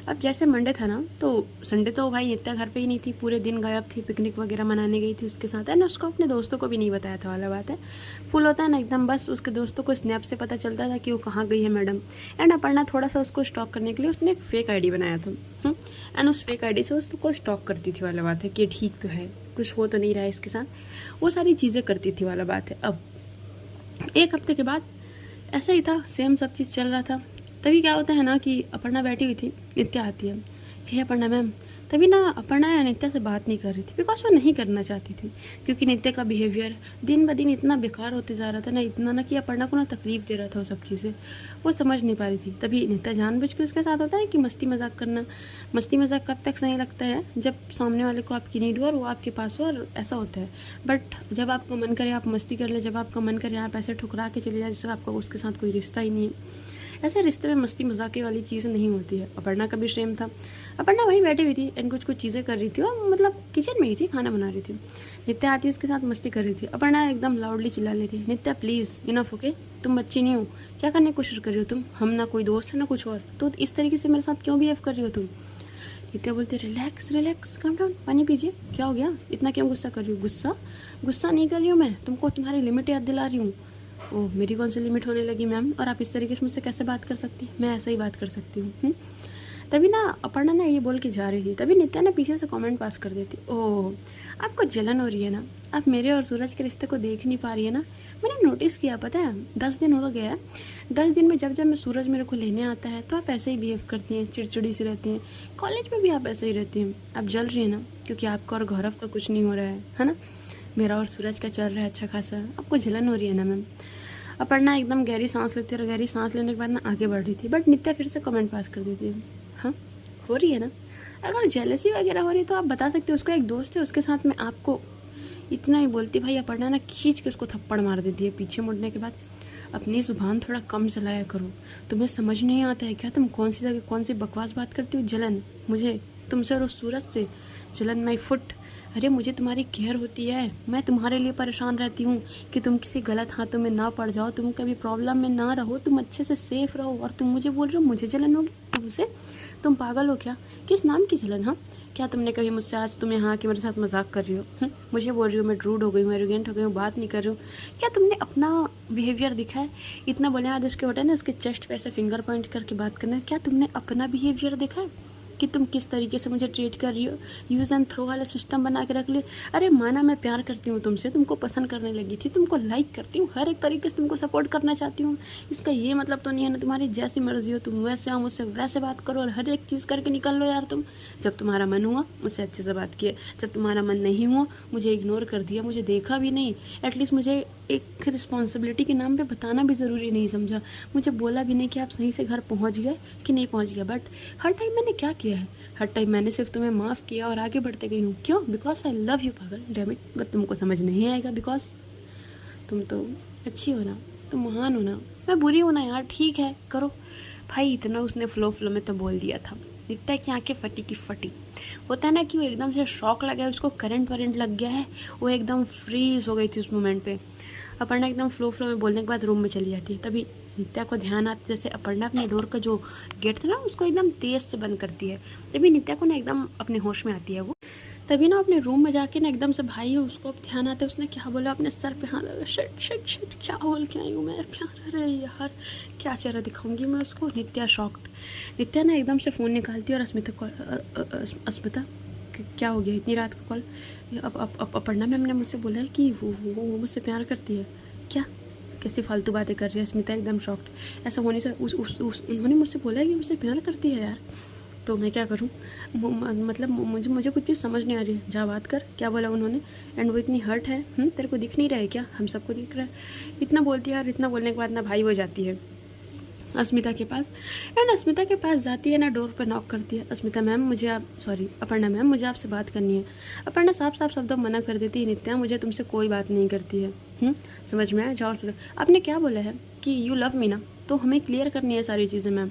अब जैसे मंडे था ना, तो संडे तो भाई नित्या घर पे ही नहीं थी, पूरे दिन गायब थी, पिकनिक वगैरह मनाने गई थी उसके साथ, है ना? उसको अपने दोस्तों को भी नहीं बताया था, वाला बात है। फुल होता है ना एकदम, बस उसके दोस्तों को स्नैप से पता चलता था कि वो कहाँ गई है मैडम। एंड अपर्णा थोड़ा सा उसको स्टॉक करने के लिए उसने एक फेक आईडी बनाया था, एंड उस फेक आईडी से उसको स्टॉक करती थी, वाला बात है कि ठीक तो है, कुछ हो तो नहीं रहा है इसके साथ, वो सारी चीज़ें करती थी, वाला बात है। अब 1 हफ्ते के बाद ऐसा ही था, सेम सब चीज़ चल रहा था। तभी क्या होता है ना कि अपर्णा बैठी हुई थी, नित्या आती है, हे अपर्णा मैम। तभी ना अपर्णा नित्या से बात नहीं कर रही थी बिकॉज वो नहीं करना चाहती थी, क्योंकि नित्या का बिहेवियर दिन ब दिन इतना बेकार होते जा रहा था ना, इतना ना कि अपर्णा को ना तकलीफ दे रहा था वो सब चीज़ें, वो समझ नहीं पा रही थी। तभी नित्या जानबूझ के उसके साथ होता है कि मस्ती मजाक करना। मस्ती मजाक कब तक सही लगता है? जब सामने वाले को आपकी नीड हो और वो आपके पास हो, और ऐसा होता है। बट जब आपको मन करे आप मस्ती कर ले, जब आपका मन करे आप ऐसे ठुकरा के चले जाए जैसे आपका उसके साथ कोई रिश्ता ही नहीं है। ऐसे रिश्ते में मस्ती मजाके वाली चीज़ नहीं होती है। अपर्णा का भी सेम था। अपर्णा वहीं बैठी हुई थी एंड कुछ चीज़ें कर रही थी, और मतलब किचन में ही थी, खाना बना रही थी। नित्या आती उसके साथ मस्ती कर रही थी। अपर्णा एकदम लाउडली चिल्ला रही थी, नित्या प्लीज़ इनफ, ओके? तुम बच्ची नहीं हो, क्या करने की कोशिश कर रही हो तुम? हम ना कोई दोस्त है ना कुछ और, तो इस तरीके से मेरे साथ क्यों बिहेव कर रही हो तुम? नित्या बोलती रिलैक्स रिलैक्स, कम डाउन, पानी पीजिए, क्या हो गया, इतना क्यों गुस्सा कर रही हो? गुस्सा नहीं कर रही हूँ मैं, तुमको तुम्हारी लिमिट याद दिला रही हूँ। ओह, मेरी कौन सी लिमिट होने लगी मैम? और आप इस तरीके से मुझसे कैसे बात कर सकती हैं? मैं ऐसा ही बात कर सकती हूँ। तभी ना अपर्णा ना ये बोल के जा रही थी, तभी नित्या ने पीछे से कमेंट पास कर देती, ओह आपको जलन हो रही है ना, आप मेरे और सूरज के रिश्ते को देख नहीं पा रही है ना? मैंने नोटिस किया, पता है 10 दिन हो गया है, 10 दिन में जब जब मैं सूरज मेरे को लेने आता है तो आप ऐसे ही बिहेव करती हैं, चिड़चिड़ी सी रहती हैं। कॉलेज में भी आप ऐसे ही रहती हैं। आप जल रही है ना, क्योंकि आपका और गौरव का कुछ नहीं हो रहा है ना? मेरा और सूरज का चल रहा है अच्छा खासा, आपको जलन हो रही है ना मैम? अपर्णा एकदम गहरी सांस लेती है, और गहरी सांस लेने के बाद ना आगे बढ़ रही थी, बट नित्या फिर से कमेंट पास कर देती है, हाँ हो रही है ना? अगर जेलसी वगैरह हो रही है तो आप बता सकते हो, उसका एक दोस्त है उसके साथ में, आपको इतना ही बोलती। भाई अपर्णा ना खींच के उसको थप्पड़ मार देती है पीछे मुड़ने के बाद। अपनी ज़ुबान थोड़ा कम चलाया करो, तुम्हें समझ नहीं आता है क्या? तुम कौन सी जगह कौन सी बकवास बात करती हो? जलन मुझे तुमसे और उस सूरज से, जलन माई फुट। अरे मुझे तुम्हारी केयर होती है, मैं तुम्हारे लिए परेशान रहती हूँ कि तुम किसी गलत हाथों में ना पड़ जाओ, तुम कभी प्रॉब्लम में ना रहो, तुम अच्छे से सेफ रहो, और तुम मुझे बोल रहे हो मुझे जलन होगी तुमसे? तुम पागल हो क्या? किस नाम की जलन? हाँ, क्या तुमने कभी मुझसे, आज तुम यहाँ आके मेरे साथ मजाक कर रही हो, मुझे बोल रही हो मैं रूड हो गई हूँ, एरोगेंट हो गई हूँ, बात नहीं कर रही हूँ? क्या तुमने अपना बिहेवियर दिखा है? इतना बोले आज उसके होता है ना, उसके चेस्ट पे ऐसे फिंगर पॉइंट करके बात करना है। क्या तुमने अपना बिहेवियर देखा है कि तुम किस तरीके से मुझे ट्रीट कर रही हो? यूज़ एंड थ्रो वाला सिस्टम बना के रख लिया। अरे माना मैं प्यार करती हूँ तुमसे, तुमको पसंद करने लगी थी, तुमको लाइक करती हूँ, हर एक तरीके से तुमको सपोर्ट करना चाहती हूँ। इसका ये मतलब तो नहीं है ना तुम्हारी जैसी मर्जी हो तुम वैसे आओ, मुझसे वैसे बात करो और हर एक चीज़ करके निकल लो यार तुम। जब तुम्हारा मन हुआ मुझसे अच्छे से बात किए, जब तुम्हारा मन नहीं हुआ मुझे इग्नोर कर दिया, मुझे देखा भी नहीं, एटलीस्ट मुझे एक रिस्पॉन्सिबिलिटी के नाम पे बताना भी ज़रूरी नहीं समझा, मुझे बोला भी नहीं कि आप सही से घर पहुंच गए कि नहीं पहुंच गया। बट हर टाइम मैंने क्या किया है? हर टाइम मैंने सिर्फ तुम्हें माफ़ किया और आगे बढ़ते गई हूँ। क्यों? बिकॉज आई लव यू पागल, डैम इट। बट तुमको समझ नहीं आएगा बिकॉज तुम तो अच्छी हो ना, तुम महान हो ना, मैं बुरी हूँ ना यार, ठीक है करो। भाई इतना उसने फ्लो में तो बोल दिया था। दिखता है कि आंखें फटी की फटी। होता है ना कि वो एकदम से शॉक लगा है, उसको करंट वरेंट लग गया है, वो एकदम फ्रीज हो गई थी उस मोमेंट पे। अपर्णा एकदम फ्लो में बोलने के बाद रूम में चली जाती है। तभी नित्या को ध्यान आता, जैसे अपर्णा अपने डोर का जो गेट था ना उसको एकदम तेज़ से बंद करती है, तभी नित्या को ना एकदम अपने होश में आती है वो। तभी ना अपने रूम में जाके ना एकदम से भाई उसको अब ध्यान आता है उसने क्या बोला, अपने सर पे हाथ लगा, शिट शिट शिट क्या बोल के आई हूँ मैं प्यार। अरे यार क्या चेहरा दिखाऊंगी मैं उसको। नित्या शॉक्ड। नित्या ना एकदम से फ़ोन निकालती है और अस्मिता कॉल, अस्मिता क्या हो गया इतनी रात को कॉल। अब अपर्णा मैम ने मुझसे बोला है कि वो मुझसे प्यार करती है क्या। कैसी फालतू बातें कर रही है अस्मिता, एकदम शॉक्ड। ऐसा होने से उन्होंने मुझसे बोला है कि मुझसे प्यार करती है यार, तो मैं क्या करूं। मतलब मुझे कुछ चीज़ समझ नहीं आ रही है। जा बात कर, क्या बोला उन्होंने। एंड वो इतनी हर्ट है, तेरे को दिख नहीं रहा है क्या, हम सबको दिख रहा है। इतना बोलती है यार। इतना बोलने के बाद ना भाई वो जाती है अस्मिता के पास। एंड अस्मिता के पास जाती है ना, डोर पर नॉक करती है। अस्मिता मैम मुझे अपर्णा मैम मुझे आपसे बात करनी है। अपर्णा साफ साफ शब्दों मना कर देती है, नित्या मुझे तुमसे कोई बात नहीं करती है। समझ में आया, जाओ समझ। आपने क्या बोला है कि यू लव मी ना, तो हमें क्लियर करनी है सारी चीज़ें मैम।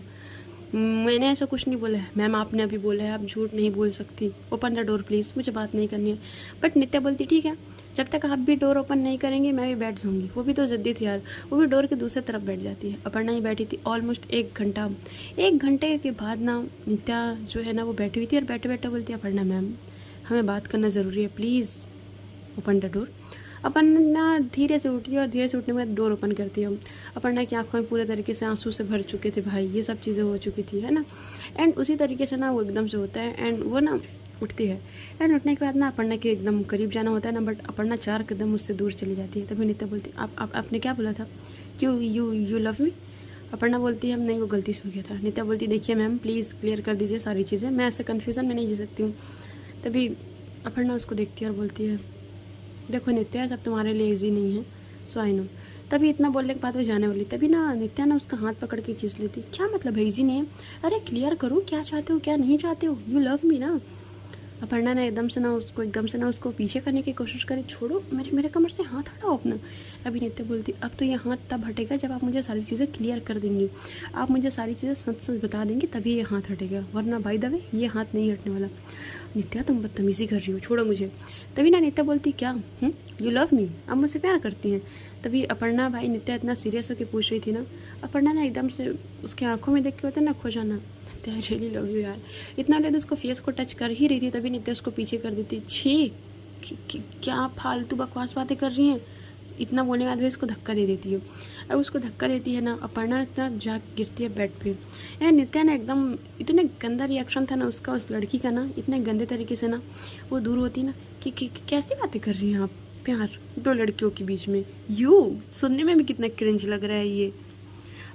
मैंने ऐसा कुछ नहीं बोला है मैम, आपने अभी बोला है, आप झूठ नहीं बोल सकती। ओपन द डोर प्लीज़, मुझे बात नहीं करनी है। बट नित्या बोलती ठीक है, जब तक आप भी डोर ओपन नहीं करेंगे मैं भी बैठ जाऊंगी। वो भी तो ज़िद्दी थी यार, वो भी डोर के दूसरी तरफ बैठ जाती है। अपर्णा ही बैठी थी ऑलमोस्ट 1 घंटा। 1 घंटे के बाद ना नित्या जो है ना वो बैठी हुई थी और बैठे बैठे बोलती है अपर्णा मैम हमें बात करना ज़रूरी है, please open the door. Aparna धीरे से उठती है और धीरे से उठने के बाद डोर ओपन करती है। अपर्णा की आंखों में पूरे तरीके से आंसू से भर चुके थे भाई, ये सब चीज़ें हो चुकी थी है ना। एंड उसी तरीके से ना वो एकदम से होता है एंड वो ना उठती है। एंड उठने के बाद ना अपर्णा के एकदम करीब जाना होता है ना, बट अपर्णा 4 कदम उससे दूर चली जाती है। तभी नित्या बोलती आपने क्या बोला था, क्यों यू लव मी। अपर्णा बोलती है नहीं वो गलती से हो गया था। नित्या बोलती देखिए मैम प्लीज़ क्लियर कर दीजिए सारी चीज़ें, मैं ऐसे कन्फ्यूज़न में नहीं जी सकती हूँ। तभी अपर्णा उसको देखती है और बोलती है देखो नित्या सब तुम्हारे लिए ईजी नहीं है, सो आई नो। तभी इतना बोलने के बाद वो जाने वाली, तभी ना नित्या ना उसका हाथ पकड़ के खींच लेती। क्या मतलब है ईजी नहीं है, अरे क्लियर करो क्या चाहते हो क्या नहीं चाहते हो, यू लव मी ना। अपर्णा ने एकदम से ना उसको पीछे करने की कोशिश करी, छोड़ो मेरे कमर से हाथ हटाओ अपना। अभी नित्या बोलती अब तो ये हाथ तब हटेगा जब आप मुझे सारी चीज़ें क्लियर कर देंगी, आप मुझे सारी चीज़ें सच सच बता देंगी तभी ये हाथ हटेगा, वरना बाय द वे ये हाथ नहीं हटने वाला। नित्या तुम बदतमीज़ी कर रही हो, छोड़ो मुझे। तभी ना नित्या बोलती क्या यू लव मी, आप मुझसे प्यार करती हैं। तभी अपर्णा भाई नित्या इतना सीरियस होकर पूछ रही थी ना, अपर्णा ना एकदम से उसके आंखों में देख के होता है ना खो जाना, आई रियली लव यू यार। इतना लेट उसको फेस को टच कर ही रही थी, तभी नित्या उसको पीछे कर देती। छी क्या फालतू बकवास बातें कर रही हैं। इतना बोलने के बाद भी उसको धक्का दे देती है। अब उसको धक्का देती है ना, अपर्णा इतना जा गिरती है बेड पे। यार नित्या ना एकदम इतने गंदा रिएक्शन था ना उसका, उस लड़की का ना इतने गंदे तरीके से ना वो दूर होती ना कि कैसी बातें कर रही हैं आप, प्यार 2 लड़कियों के बीच में, सुनने में भी कितना क्रिंज लग रहा है ये।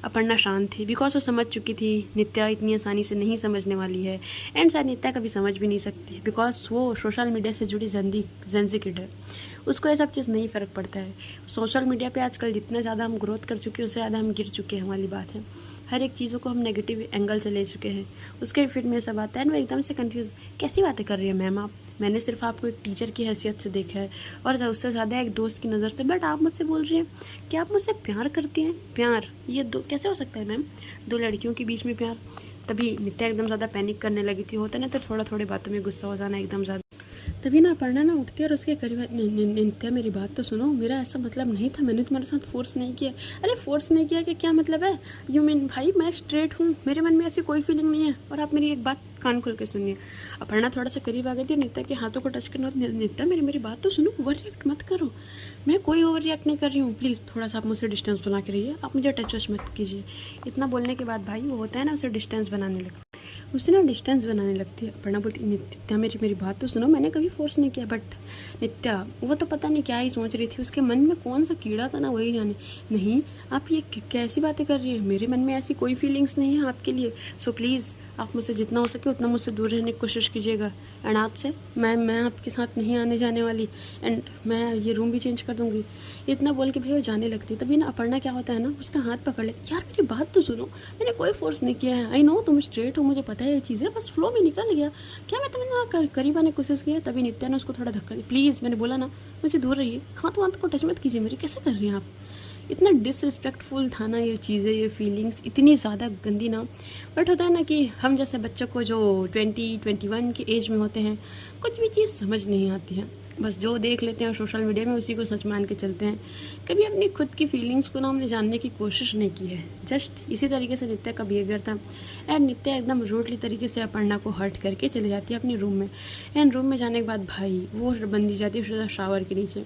अपर्णा शांत थी बिकॉज वो समझ चुकी थी नित्या इतनी आसानी से नहीं समझने वाली है। एंड शायद नित्या कभी समझ भी नहीं सकती बिकॉज वो सोशल मीडिया से जुड़ी जेंजी किड है, उसको ये सब चीज़ नहीं फ़र्क पड़ता है। सोशल मीडिया पे आजकल जितना ज़्यादा हम ग्रोथ कर चुके हैं उससे ज़्यादा हम गिर चुके हैं वाली बात है। हर एक चीज़ों को हम नेगेटिव एंगल से ले चुके हैं, उसके फिर में सब आता है। वो एकदम से कंफ्यूज कैसी बातें कर रही है मैम आप, मैंने सिर्फ आपको एक टीचर की हैसियत से देखा है और उससे ज़्यादा एक दोस्त की नज़र से, बट आप मुझसे बोल रही हैं कि आप मुझसे प्यार करती हैं। प्यार ये कैसे हो सकता है मैम, 2 लड़कियों के बीच में प्यार। तभी नित्या एकदम ज़्यादा पैनिक करने लगी थी, होता ना तो थोड़ी बातों में गुस्सा हो जाना एकदम ज़्यादा। तभी ना अपर्णा ना उठती है और उसके करीब नित्या मेरी बात तो सुनो, मेरा ऐसा मतलब नहीं था, मैंने तुम्हारे साथ फोर्स नहीं किया। अरे फोर्स नहीं किया कि क्या मतलब है, यू मीन भाई मैं स्ट्रेट हूँ, मेरे मन में ऐसी कोई फीलिंग नहीं है और आप मेरी एक बात कान खोल के सुनिए। अपर्णा थोड़ा सा करीब आ गई थी, नित्या के हाथों को टच करना, नित्या मेरी बात तो सुनो, ओवर रिएक्ट मत करो, मैं कोई ओवर रिएक्ट नहीं कर रही हूँ, प्लीज़ थोड़ा सा आप मुझसे डिस्टेंस बना के रहिए, आप मुझे टच वच मत कीजिए। इतना बोलने के बाद भाई वो होता है ना उसे डिस्टेंस बनाने लगती है। अपर्णा बोलती नित्या मेरी बात तो सुनो, मैंने कभी फोर्स नहीं किया। बट नित्या वो तो पता नहीं क्या ही सोच रही थी, उसके मन में कौन सा कीड़ा था ना वही जाने। नहीं आप ये कैसी बातें कर रही हैं, मेरे मन में ऐसी कोई फीलिंग्स नहीं है आपके लिए, सो प्लीज़ आप मुझसे जितना हो सके उतना मुझसे दूर रहने की कोशिश कीजिएगा। एंड आज से मैं आपके साथ नहीं आने जाने वाली, एंड मैं ये रूम भी चेंज कर दूँगी। इतना बोल के भैया जाने लगती। तभी ना अपर्णा क्या होता है ना उसका हाथ पकड़ ले, यार मेरी बात तो सुनो, मैंने कोई फोर्स नहीं किया है, आई नो तुम स्ट्रेट हो, मुझे पता है ये चीज़ें, बस फ्लो में निकल गया, क्या मैं तुम्हें करीब आने की कोशिश किया। तभी नित्या ने उसको थोड़ा धक्का दिया, प्लीज़ मैंने बोला ना मुझे दूर रहिए, हाथ वाथ को टच मत कीजिए मेरे, कैसे कर रही हैं आप। इतना डिसरिस्पेक्टफुल था ना ये चीज़ें, ये फीलिंग्स इतनी ज़्यादा गंदी ना। बट होता है ना कि हम जैसे बच्चों को जो 20-21 की एज में होते हैं, कुछ भी चीज़ समझ नहीं आती है, बस जो देख लेते हैं सोशल मीडिया में उसी को सच मान के चलते हैं। कभी अपनी खुद की फीलिंग्स को ना हमने जानने की कोशिश नहीं की है। जस्ट इसी तरीके से नित्या का बिहेवियर था। एंड नित्या एकदम रूडली तरीके से अपर्णा को हर्ट करके चली जाती है अपने रूम में। एंड रूम में जाने के बाद भाई वो बंदी जाती है शावर के नीचे।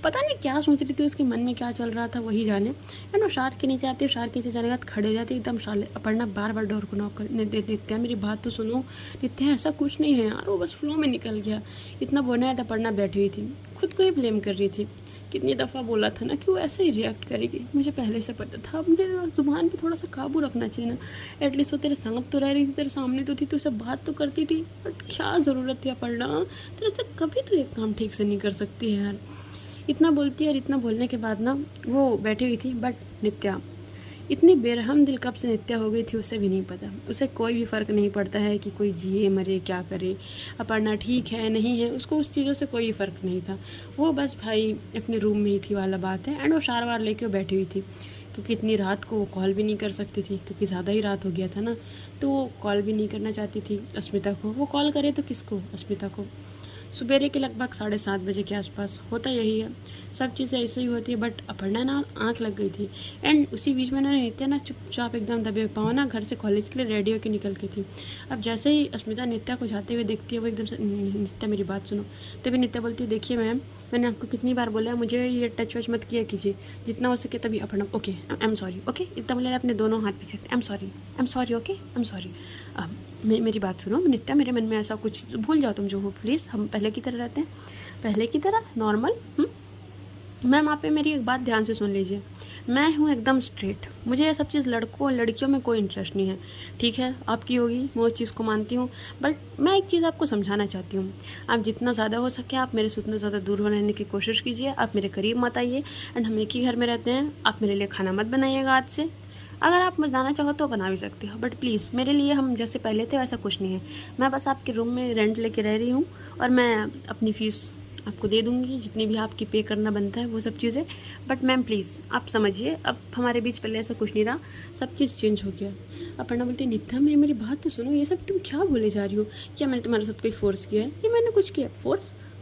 पता नहीं क्या सोच रही थी, उसके मन में क्या चल रहा था वही जाने। एंड वो शार के नीचे आती है, शार के नीचे जाने के बाद खड़े हो जाती है एकदम शाले। अपर्णा बार बार डोर को नॉक कर, नित्या मेरी बात तो सुनो। नित्या ऐसा कुछ नहीं है यार, वो बस फ्लो में निकल गया। इतना बोलने आया था, अपर्णा बैठी हुई थी, खुद को ही ब्लेम कर रही थी। कितनी दफ़ा बोला था ना कि वो ऐसे ही रिएक्ट करेगी, मुझे पहले से पता था। अपने ज़ुबान पे थोड़ा सा काबू रखना चाहिए ना। एटलीस्ट वो तेरे साथ तो रह रही थी, तेरे सामने तो थी, तो उससे बात तो करती थी। बट क्या ज़रूरत थी अपर्णा, तेरे से कभी तो एक काम ठीक से नहीं कर सकती है यार। इतना बोलती है और इतना बोलने के बाद ना वो बैठी हुई थी। बट नित्या इतनी बेरहम दिल कब से नित्या हो गई थी उसे भी नहीं पता। उसे कोई भी फ़र्क नहीं पड़ता है कि कोई जिए मरे क्या करे, अपर्णा ठीक है नहीं है, उसको उस चीज़ों से कोई फ़र्क नहीं था। वो बस भाई अपने रूम में ही थी वाला बात है। एंड वो शार वार लेके बैठी हुई थी, क्योंकि इतनी रात को वो कॉल भी नहीं कर सकती थी, क्योंकि ज़्यादा ही रात हो गया था ना, तो वो कॉल भी नहीं करना चाहती थी अस्मिता को। वो कॉल करे तो किसको, अस्मिता को। सुबेरे के लगभग 7:30 बजे के आसपास होता यही है, सब चीज़ें ऐसे ही होती है। बट अपर्णा ना आँख लग गई थी। एंड उसी बीच में ना नित्या ना चुपचाप एकदम दबे पाँव ना घर से कॉलेज के लिए रेडी होकर निकल के थी। अब जैसे ही अस्मिता नित्या को जाते हुए देखती है, वो एकदम से नित्या मेरी बात सुनो। तभी नित्या बोलती है, देखिए मैम, मैंने आपको कितनी बार बोला है मुझे ये टच वच मत किया कीजिए, जितना हो सके। तभी Aparna okay I am sorry, okay इतना बोले अपने दोनों हाथ पीछे, I am sorry okay I am sorry. मेरी बात सुनो नित्या, मेरे मन में ऐसा कुछ भूल जाओ तुम जो हो, प्लीज़ हम पहले की तरह रहते हैं, पहले की तरह नॉर्मल। मैम आप मेरी एक बात ध्यान से सुन लीजिए, मैं हूँ एकदम स्ट्रेट, मुझे ये सब चीज़ लड़कों और लड़कियों में कोई इंटरेस्ट नहीं है, ठीक है। आपकी होगी, मैं उस चीज़ को मानती हूँ। बट मैं एक चीज़ आपको समझाना चाहती हूँ, आप जितना ज़्यादा हो सके आप मेरे से उतना ज़्यादा दूर रहने की कोशिश कीजिए। आप मेरे करीब मत आइए। एंड हम एक ही घर में रहते हैं, आप मेरे लिए खाना मत बनाइएगा आज से। अगर आप बनाना चाहो तो बना भी सकते हो, बट प्लीज़ मेरे लिए हम जैसे पहले थे वैसा कुछ नहीं है। मैं बस आपके रूम में रेंट लेके रह रही हूँ, और मैं अपनी फ़ीस आपको दे दूँगी, जितनी भी आपकी पे करना बनता है वो सब चीज़ें। बट मैम प्लीज़ आप समझिए, अब हमारे बीच पहले ऐसा कुछ नहीं रहा, सब चीज़ चेंज हो गया। अपर्णा बोलती है, नित्या मेरी बात तो सुनो, ये सब तुम क्या बोले जा रही हो? क्या मैंने तुम्हारे साथ कोई फ़ोर्स किया है? ये मैंने कुछ किया?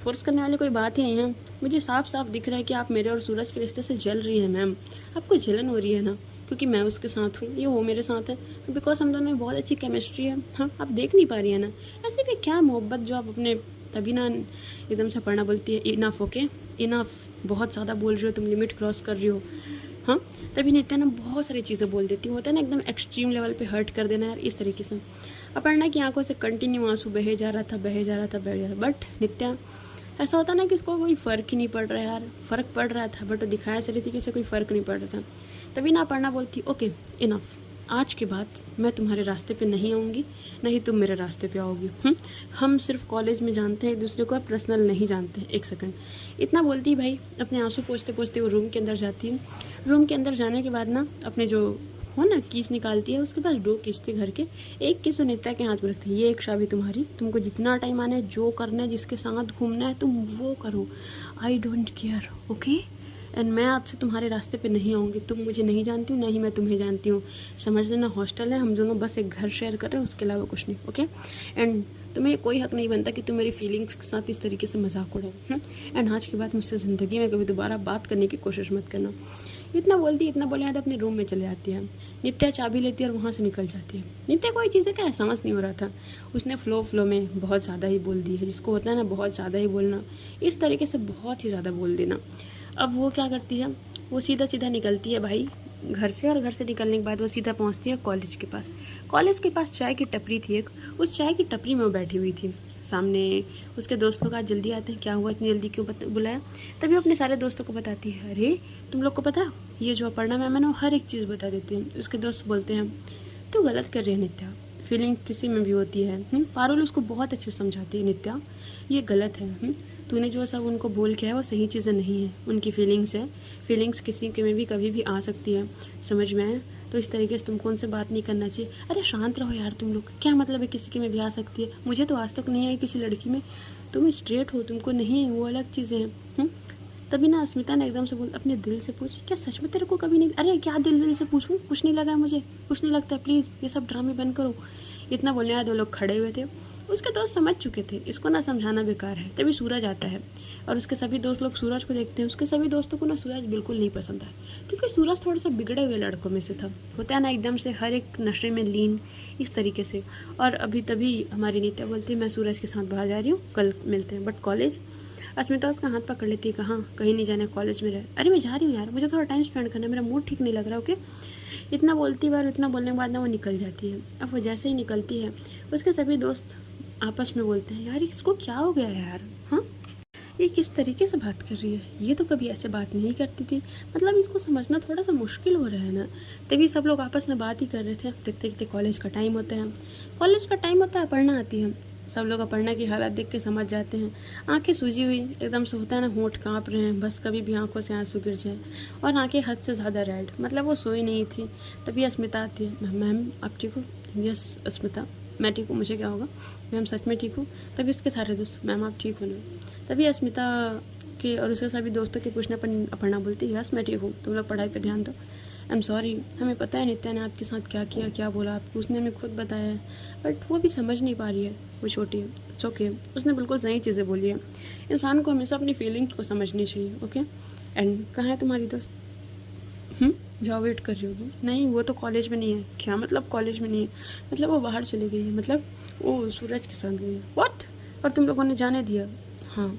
फोर्स करने वाली कोई बात ही नहीं है। मुझे साफ साफ दिख रहा है कि आप मेरे और सूरज के रिश्ते से जल रही हैं मैम। आपको जलन हो रही है ना, क्योंकि मैं उसके साथ हूँ, ये वो मेरे साथ है, बिकॉज हम दोनों में बहुत अच्छी केमिस्ट्री है। हाँ आप देख नहीं पा रही है ना, ऐसे भी क्या मोहब्बत जो आप अपने। तभी ना एकदम से अपर्णा बोलती है, इनफ ओके इनफ, बहुत ज़्यादा बोल रही हो तुम, लिमिट क्रॉस कर रही हो। हाँ तभी नित्या ना बहुत सारी चीज़ें बोल देती होता है ना, एकदम एक्सट्रीम लेवल पे हर्ट कर देना यार, इस तरीके से। अपर्णा की आंखों से कंटिन्यू आंसू बहे जा रहा था। बट नित्या ऐसा होता ना कि उसको कोई फ़र्क ही नहीं पड़ रहा है यार, फ़र्क पड़ रहा था बट दिखाया से रही थी कि उसे कोई फ़र्क नहीं पड़ रहा था। तभी ना अपर्णा बोलती, ओके इनफ, आज के बाद मैं तुम्हारे रास्ते पे नहीं आऊँगी, नहीं तुम मेरे रास्ते पे आओगी। हम सिर्फ कॉलेज में जानते हैं एक दूसरे को, पर्सनल नहीं जानते हैं। एक सेकंड, इतना बोलती भाई अपने आंसू पोंछते पोंछते वो रूम के अंदर जाती है। रूम के अंदर जाने के बाद ना अपने जो हो ना कीस निकालती है, उसके पास 2 कीस थे घर के। एक कीस वो नित्या के हाथ में रखती है, ये एक चाबी तुम्हारी, तुमको जितना टाइम आना है, जो करना है, जिसके साथ घूमना है तुम वो करो, I don't care okay. And मैं आज से तुम्हारे रास्ते पे नहीं आऊँगी, तुम मुझे नहीं जानती हो, ना ही मैं तुम्हें जानती हूँ। समझ लेना हॉस्टल है, हम दोनों बस एक घर शेयर कर रहे हैं, उसके अलावा कुछ नहीं ओके। एंड तुम्हें कोई हक नहीं बनता कि तुम मेरी फीलिंग्स के साथ इस तरीके से मजाक उड़ाओ। एंड आज के बाद मुझसे ज़िंदगी में कभी दोबारा बात करने की कोशिश मत करना। इतना बोले तो अपने रूम में चले जाती है। नित्या चाबी लेती है और वहाँ से निकल जाती है। नित्या कोई चीज़ें का एहसास नहीं हो रहा था, उसने फ्लो में बहुत ज़्यादा ही बोल दी है, जिसको होता है ना बहुत ज़्यादा ही बोलना, इस तरीके से बहुत ही ज़्यादा बोल देना। अब वो क्या करती है, वो सीधा निकलती है भाई घर से, और घर से निकलने के बाद वो सीधा पहुंचती है कॉलेज के पास। कॉलेज के पास चाय की टपरी थी एक, उस चाय की टपरी में वो बैठी हुई थी। सामने उसके दोस्त लोग आज जल्दी आते हैं, क्या हुआ इतनी जल्दी क्यों बुलाया। तभी अपने सारे दोस्तों को बताती है, अरे तुम लोग को पता, ये जो अपर्णा मैम है ना, हर एक चीज़ बता देती है। उसके दोस्त बोलते हैं, तू गलत कर रही है नित्या, फीलिंग किसी में भी होती है। पारुल उसको बहुत अच्छे से समझाती है, नित्या ये गलत है। तूने जो सब उनको बोल के है वो सही चीज़ें नहीं है, उनकी फीलिंग्स है, फीलिंग्स किसी के में भी कभी भी आ सकती है, समझ में आए। तो इस तरीके से तुमको उनसे बात नहीं करना चाहिए। अरे शांत रहो यार तुम लोग, क्या मतलब है किसी के में भी आ सकती है, मुझे तो आज तक नहीं आई किसी लड़की में। तुम स्ट्रेट हो, तुमको नहीं है, वो अलग चीज़ें हैं। तभी ना अस्मिता ने एकदम से बोल अपने दिल से पूछ, क्या सच में तेरे को कभी नहीं, अरे क्या दिल से पूछूं, कुछ नहीं लगा है मुझे, कुछ नहीं लगता है, प्लीज़ ये सब ड्रामे बंद करो। इतना बोलने वाले 2 लोग खड़े हुए थे। उसके दोस्त समझ चुके थे इसको ना समझाना बेकार है। तभी सूरज आता है और उसके सभी दोस्त लोग सूरज को देखते हैं। उसके सभी दोस्तों को ना सूरज बिल्कुल नहीं पसंद है, क्योंकि सूरज थोड़ा सा बिगड़े हुए लड़कों में से था, होता है ना एकदम से हर एक नशे में लीन इस तरीके से। और अभी तभी हमारी नित्या बोलती है मैं सूरज के साथ बाहर जा रही हूँ, कल मिलते हैं, बट कॉलेज। अस्मिता उसका हाथ पकड़ लेती है, कहाँ, कहीं नहीं जाना, कॉलेज में रहे। अरे मैं जा रही हूँ यार, मुझे थोड़ा टाइम स्पेंड करना है, मेरा मूड ठीक नहीं लग रहा, ओके। इतना बोलती है और इतना बोलने के बाद ना वो निकल जाती है। अब वो जैसे ही निकलती है उसके सभी दोस्त आपस में बोलते हैं, यार इसको क्या हो गया यार, हाँ ये किस तरीके से बात कर रही है, ये तो कभी ऐसे बात नहीं करती थी, मतलब इसको समझना थोड़ा सा मुश्किल हो रहा है ना। तभी सब लोग आपस में बात ही कर रहे थे। देखते देखते कॉलेज का टाइम होता है, अपर्णा आती है। सब लोग अपर्णा की हालत देख के समझ जाते हैं, आंखें सूजी हुई एकदम से, होता है ना होंठ काँप रहे हैं, बस कभी भी आंखों से आंसू गिर जाए, और आंखें हद से ज़्यादा रेड, मतलब वो सोई नहीं थी। तभी अस्मिता आती है, मैम आप ठीक हो? यस अस्मिता मैं ठीक हूँ, मुझे क्या होगा, मैम सच में ठीक हूँ। तभी उसके सारे दोस्त, मैम आप ठीक हो ना? तभी अस्मिता के और उसके सभी दोस्तों के पूछने पर अपर्णा बोलती है, यस मैं ठीक हूँ, तुम लोग पढ़ाई पे ध्यान दो। आई एम सॉरी, हमें पता है नित्या ने आपके साथ क्या किया, क्या बोला आपको, उसने हमें खुद बताया है, बट वो भी समझ नहीं पा रही है, वो छोटी है, इट्स ओके। उसने बिल्कुल सही चीज़ें बोली है, इंसान को हमेशा अपनी फीलिंग्स को समझनी चाहिए, ओके। एंड कहाँ है तुम्हारी दोस्त? जाओ वेट कर रही होगी। नहीं वो तो कॉलेज में नहीं है। क्या मतलब कॉलेज में नहीं है? मतलब वो बाहर चली गई है, मतलब वो सूरज के साथ गई है। व्हाट? और तुम लोगों ने जाने दिया? हाँ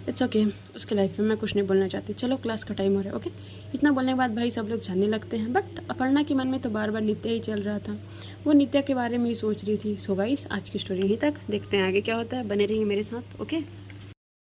इट्स ओके, उसके लाइफ में मैं कुछ नहीं बोलना चाहती, चलो क्लास का टाइम हो रहा है, ओके। इतना बोलने के बाद भाई सब लोग जाने लगते हैं, बट अपर्णा के मन में तो बार बार नित्या ही चल रहा था, वो नित्या के बारे में ही सोच रही थी। सो गाइस आज की स्टोरी यहीं तक, देखते हैं आगे क्या होता है, बने रहिए मेरे साथ, ओके।